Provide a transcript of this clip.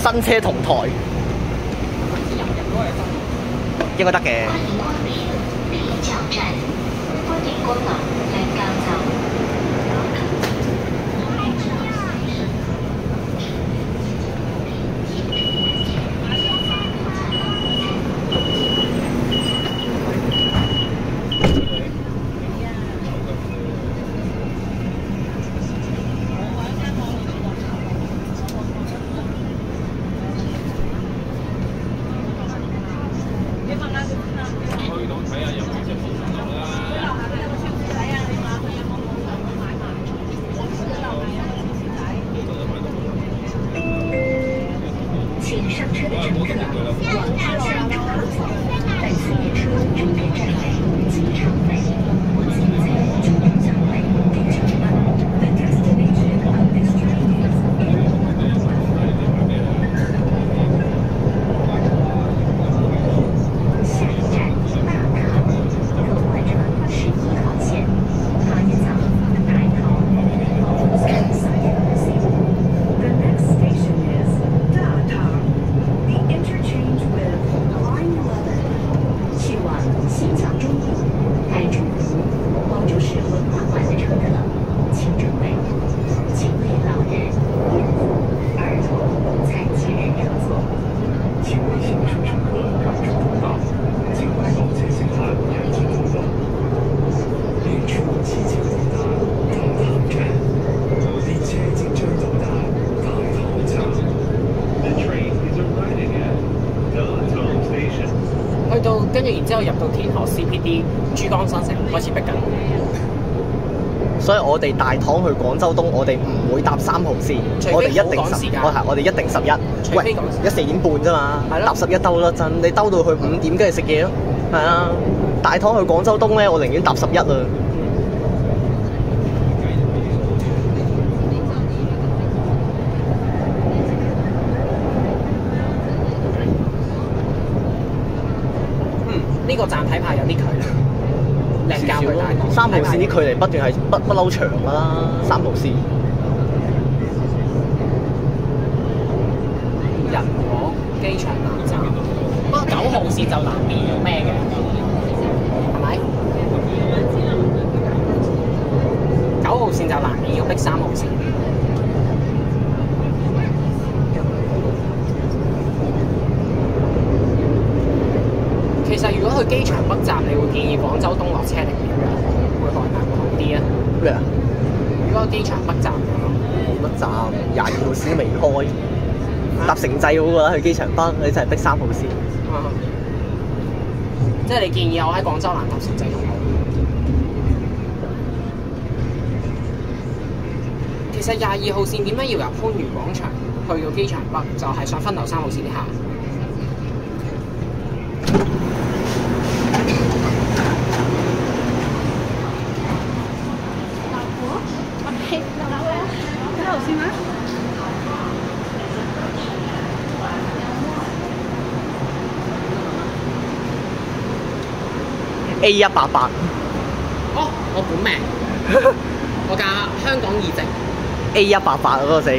新車同台，應該得嘅。第一站站，觀景光廊嶺滘站。请上车的乘客往车厢出口走。本次列车终点站为机场北，我仅在机场站北地球湾。The destination of this train is下一站大堂，可换乘11号线，他也早大堂。The next station is Datang. The interchange with Line 11. 去往新疆中路、该中途、毛主市文化馆的乘客，请准备，请为老人、孕妇、儿童、残疾人让座。请为行车乘客让出通道，请为老前行人让出通道。列车即将抵达大堂站，列車即將到達大堂站。The train is arriving at Datang Station。去到跟住，然之後入到田河 CPD 珠江新城開始逼緊。所以我哋大堂去廣州東，我哋唔會搭3號線，我哋一定我哋一定11。喂，而家4點半啫嘛，搭11兜啦陣，你兜到去5點，跟住食嘢咯。係啊，大堂去廣州東咧，我寧願搭11啦。呢個站睇怕有啲距離，嶺滘去大堂。3號線啲距離不斷係不嬲長㗎啦，3號線。人和機場南站，不過9號線就難免要咩嘅，係咪？9號線就難免要逼3號線。其實如果去機場北站，你會建議廣州東落車定點樣？會好啲啊？咩啊？如果機場北站北站22號線都未開，搭城際好過啦，去機場北你就係逼3號線。即係你建議我喺廣州南搭城際仲好。其實22號線點解要由番禺廣場去到機場北？就係想分流3號線啲客。A188。哦，我本命，我架香港2席。A188嗰個死。